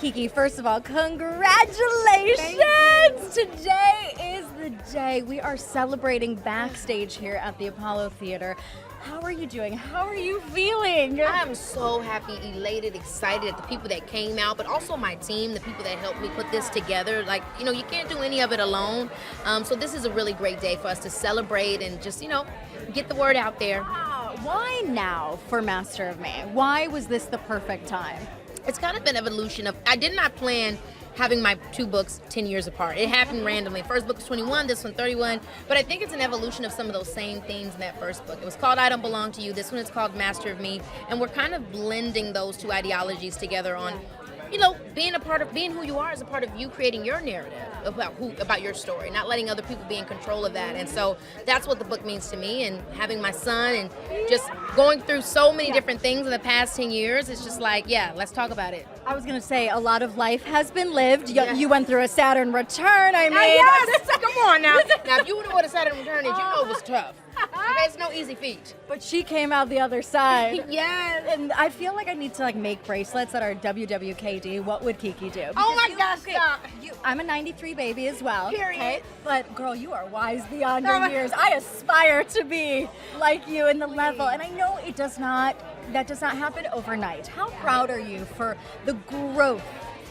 Keke, first of all, congratulations! Today is the day. We are celebrating backstage here at the Apollo Theater. How are you doing? How are you feeling? I'm so happy, elated, excited at the people that came out, but also my team, the people that helped me put this together. Like, you can't do any of it alone. So this is a really great day for us to celebrate and just, get the word out there. Why now for Master of Me? Why was this the perfect time? It's kind of an evolution of, I did not plan having my two books 10 years apart. It happened randomly. First book was 21, this one 31, but I think it's an evolution of some of those same themes in that first book. It was called I Don't Belong to You. This one is called Master of Me, and we're kind of blending those two ideologies together on, being who you are is a part of you creating your narrative about your story, not letting other people be in control of that. And so that's what the book means to me, and having my son and just going through so many different things in the past 10 years, it's just like, let's talk about it. I was going to say, a lot of life has been lived. You went through a Saturn return, yes! Come on now. Now, if you would know what a Saturn return is, you know it was tough. Okay, it's no easy feat. But she came out the other side. Yes. And I feel like I need to make bracelets that are WWKD. What would Keke do? Oh my gosh, stop. I'm a 93 baby as well. Period. Okay? But girl, you are wise beyond your years. I aspire to be like you in the level. And I know that does not happen overnight. How proud are you for the growth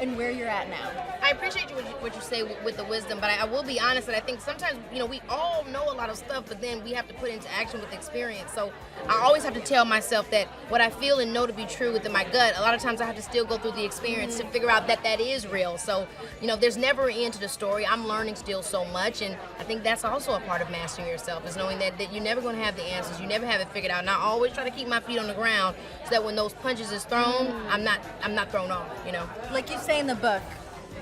and where you're at now? I appreciate what you say with the wisdom, but I will be honest that I think sometimes, we all know a lot of stuff, but then we have to put into action with experience. So I always have to tell myself that what I feel and know to be true within my gut, a lot of times I have to still go through the experience to figure out that is real. So, there's never an end to the story. I'm learning still so much, and I think that's also a part of mastering yourself, is knowing that you're never going to have the answers. You never have it figured out. And I always try to keep my feet on the ground so that when those punches is thrown, I'm not thrown off, Like you say in the book,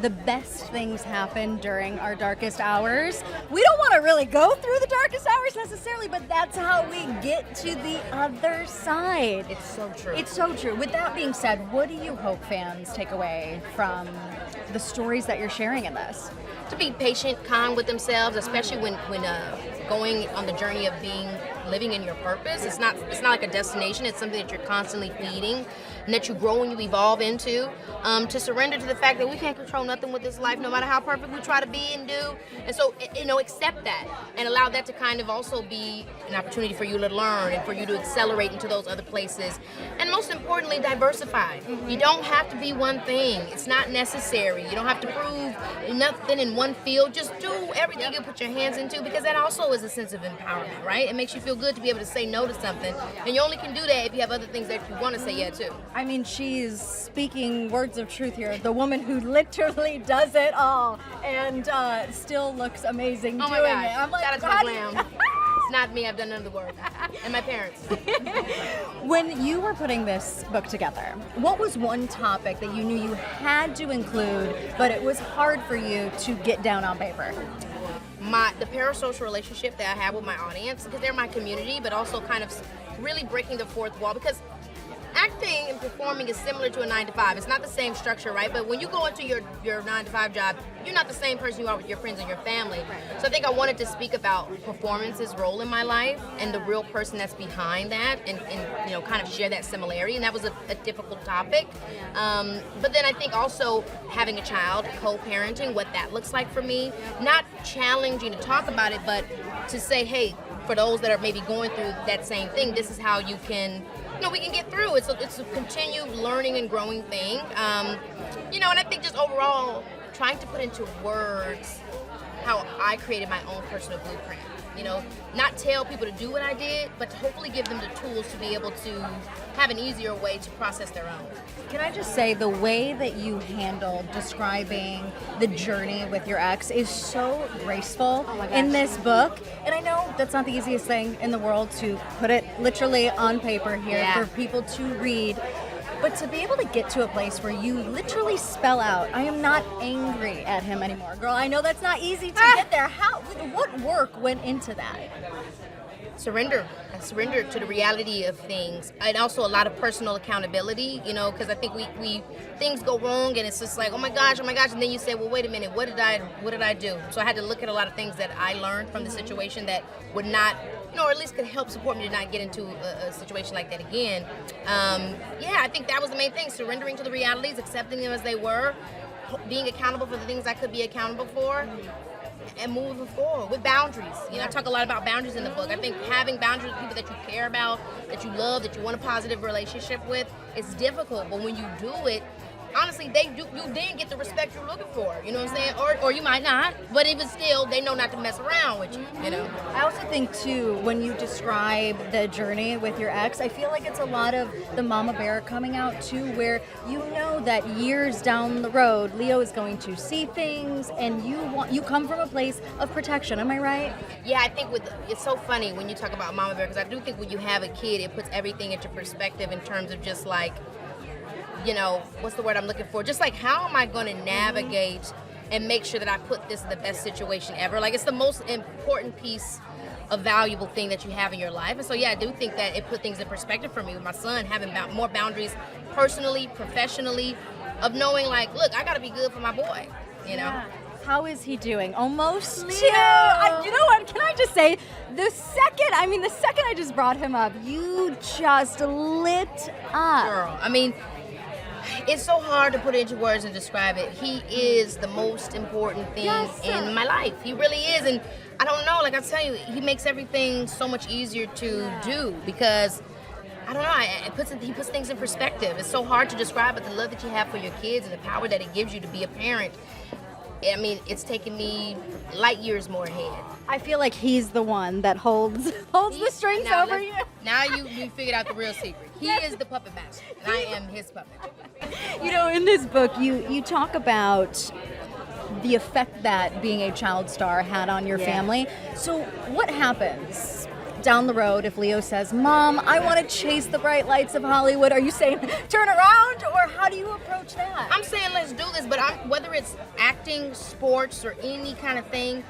the best things happen during our darkest hours. We don't want to really go through the darkest hours necessarily, but that's how we get to the other side. It's so true. It's so true. With that being said, what do you hope fans take away from the stories that you're sharing in this? To be patient, kind with themselves, especially when going on the journey of living in your purpose. It's not like a destination. It's something that you're constantly feeding and that you grow and you evolve into. To surrender to the fact that we can't control nothing with this life, no matter how perfect we try to be and do. And so, accept that and allow that to kind of also be an opportunity for you to learn and for you to accelerate into those other places. And most importantly, diversify. You don't have to be one thing. It's not necessary. You don't have to prove nothing in one field. Just do everything you put your hands into, because that also is a sense of empowerment, right? It makes you feel good to be able to say no to something. And you only can do that if you have other things that you want to say yeah to. I mean, she's speaking words of truth here. The woman who literally does it all and still looks amazing doing it. I'm like, shout out to my glam. It's not me. I've done none of the work. And my parents. When you were putting this book together, what was one topic that you knew you had to include, but it was hard for you to get down on paper? The parasocial relationship that I have with my audience, because they're my community, but also kind of really breaking the fourth wall, because acting and performing is similar to a 9-to-5. It's not the same structure, right? But when you go into your 9-to-5 job, you're not the same person you are with your friends and your family. Right. So I think I wanted to speak about performance's role in my life and the real person that's behind that, and kind of share that similarity. And that was a difficult topic. But then I think also having a child, co-parenting, what that looks like for me. Not challenging to talk about it, but to say, hey, for those that are maybe going through that same thing, this is how you can, we can get through. It's a continued learning and growing thing. And I think just overall, trying to put into words how I created my own personal blueprint. Not tell people to do what I did, but to hopefully give them the tools to be able to have an easier way to process their own. Can I just say, the way that you handled describing the journey with your ex is so graceful in this book. And I know that's not the easiest thing in the world to put it literally on paper here for people to read. But to be able to get to a place where you literally spell out, I am not angry at him anymore. Girl, I know that's not easy to get there. What work went into that? surrender. I surrender to the reality of things, and also a lot of personal accountability, you know, because I think we things go wrong and it's just like, oh my gosh, and then you say, well, wait a minute, what did I do? So I had to look at a lot of things that I learned from the situation that would not, you know, or at least could help support me to not get into a situation like that again. I think that was the main thing, surrendering to the realities, accepting them as they were, being accountable for the things I could be accountable for, and moving forward with boundaries. You know, I talk a lot about boundaries in the book. I think having boundaries with people that you care about, that you love, that you want a positive relationship with, it's difficult. But when you do it, honestly, you then get the respect you're looking for. You know what I'm saying? Or you might not. But even still, they know not to mess around with you. You know. I also think too, when you describe the journey with your ex, I feel like it's a lot of the mama bear coming out too, where you know that years down the road, Leo is going to see things, and you come from a place of protection. Am I right? Yeah, I think it's so funny when you talk about mama bear, because I do think when you have a kid, it puts everything into perspective in terms of just like, you know, what's the word I'm looking for? Just like, how am I going to navigate and make sure that I put this in the best situation ever? Like, it's the most important piece of valuable thing that you have in your life. And so, yeah, I do think that it put things in perspective for me with my son, having more boundaries personally, professionally, of knowing, like, look, I got to be good for my boy, you know? Yeah. How is he doing? Almost 2. You know what? Can I just say, the second I just brought him up, you just lit up. Girl, I mean, it's so hard to put it into words and describe it. He is the most important thing in my life. He really is. And I don't know, like I tell you, he makes everything so much easier to do, because I don't know, he puts things in perspective. It's so hard to describe, but the love that you have for your kids and the power that it gives you to be a parent, I mean, it's taken me light years more ahead. I feel like he's the one that holds the strings over you. Now you figured out the real secret. He is the puppet master, and I am his puppet. You know, in this book, you talk about the effect that being a child star had on your family. So what happens down the road if Leo says, Mom, I want to chase the bright lights of Hollywood? Are you saying turn around, or how do you approach that? I'm saying let's do this, but whether it's acting, sports, or any kind of thing,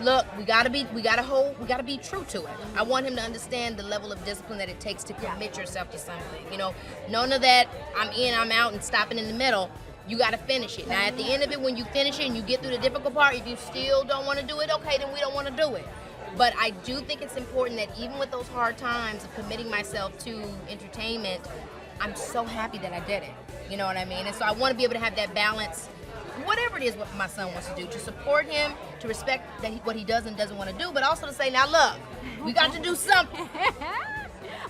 look, we gotta be true to it. I want him to understand the level of discipline that it takes to commit yourself to something. You know, none of that I'm in, I'm out, and stopping in the middle. You got to finish it. Now, at the end of it, when you finish it and you get through the difficult part, if you still don't want to do it, okay, then we don't want to do it. But I do think it's important that even with those hard times of committing myself to entertainment, I'm so happy that I did it. You know what I mean? And so I want to be able to have that balance, whatever it is what my son wants to do, to support him, to respect what he does and doesn't want to do, but also to say, now look, we got to do something.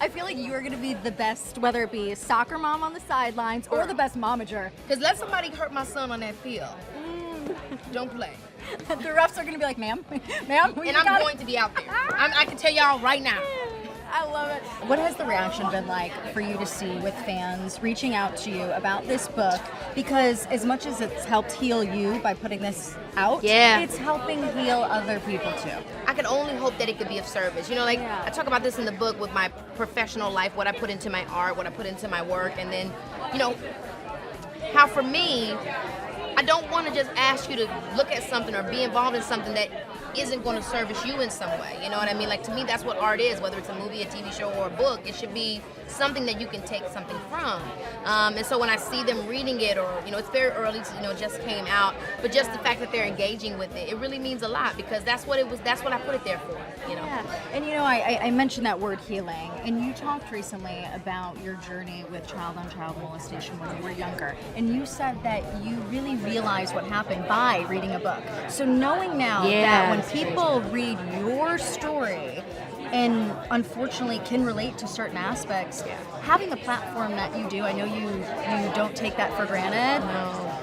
I feel like you are going to be the best, whether it be a soccer mom on the sidelines or the best momager. Because let somebody hurt my son on that field. Don't play. The refs are going to be like, ma'am, and I'm going to be out there. I can tell y'all right now. I love it. What has the reaction been like for you to see with fans reaching out to you about this book? Because as much as it's helped heal you by putting this out, it's helping heal other people too. I can only hope that it could be of service. You know, like I talk about this in the book with my professional life, what I put into my art, what I put into my work, and then, you know, how for me, I don't want to just ask you to look at something or be involved in something that isn't going to service you in some way. You know what I mean? Like, to me, that's what art is, whether it's a movie, a TV show, or a book. It should be something that you can take something from. And so when I see them reading it, or, you know, it's very early, you know, it just came out, but just the fact that they're engaging with it, it really means a lot, because that's what I put it there for, you know? Yeah. And, you know, I mentioned that word healing, and you talked recently about your journey with child-on-child molestation when you were younger, and you said that you really realized what happened by reading a book. So knowing now that when people read your story and unfortunately can relate to certain aspects, having the platform that you do, I know you don't take that for granted. No.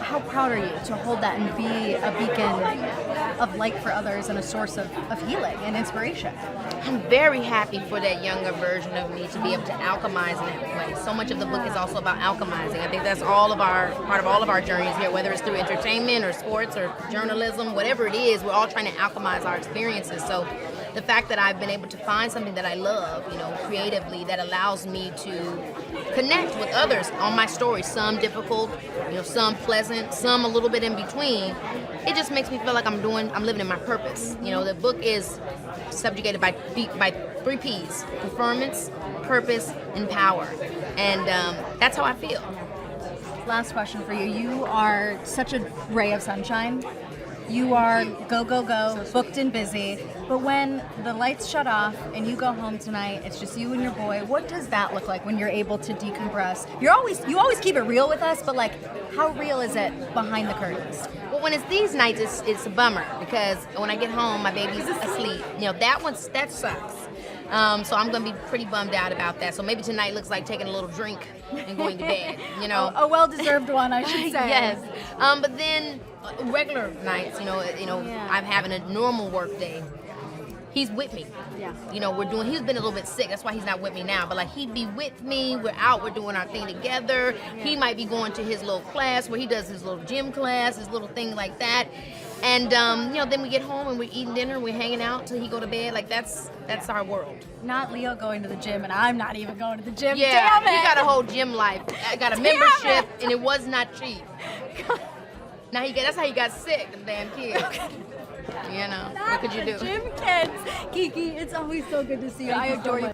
How proud are you to hold that and be a beacon of light for others and a source of healing and inspiration? I'm very happy for that younger version of me to be able to alchemize in that way. So much of the book is also about alchemizing. I think that's part of all of our journeys here, whether it's through entertainment or sports or journalism, whatever it is, we're all trying to alchemize our experiences. So the fact that I've been able to find something that I love, you know, creatively, that allows me to connect with others on my story, some difficult, you know, some pleasant, some a little bit in between, it just makes me feel like I'm living in my purpose. You know, the book is subjugated by 3 P's: performance, purpose, and power. And that's how I feel. Last question for you. You are such a ray of sunshine. You are go, go, go, booked and busy. But when the lights shut off and you go home tonight, it's just you and your boy. What does that look like when you're able to decompress? You always keep it real with us, but like, how real is it behind the curtains? Well, when it's these nights, it's a bummer because when I get home, my baby's asleep. That sucks. So I'm gonna be pretty bummed out about that. So maybe tonight looks like taking a little drink and going to bed. A well-deserved one, I should say. Yes. But then regular nights, I'm having a normal work day. He's with me. Yeah. He's been a little bit sick. That's why he's not with me now. But like, he'd be with me. We're out. We're doing our thing together. Yeah. He might be going to his little class where he does his little gym class, his little thing like that. And then we get home and we're eating dinner. We're hanging out till he go to bed. Like that's our world. Not Leo going to the gym, and I'm not even going to the gym. Yeah, Damn it. he got a whole gym life. I got a membership, and it was not cheap. Now that's how he got sick. The damn kid. What could you do? Gym kids. Keke, it's always so good to see you. I adore you.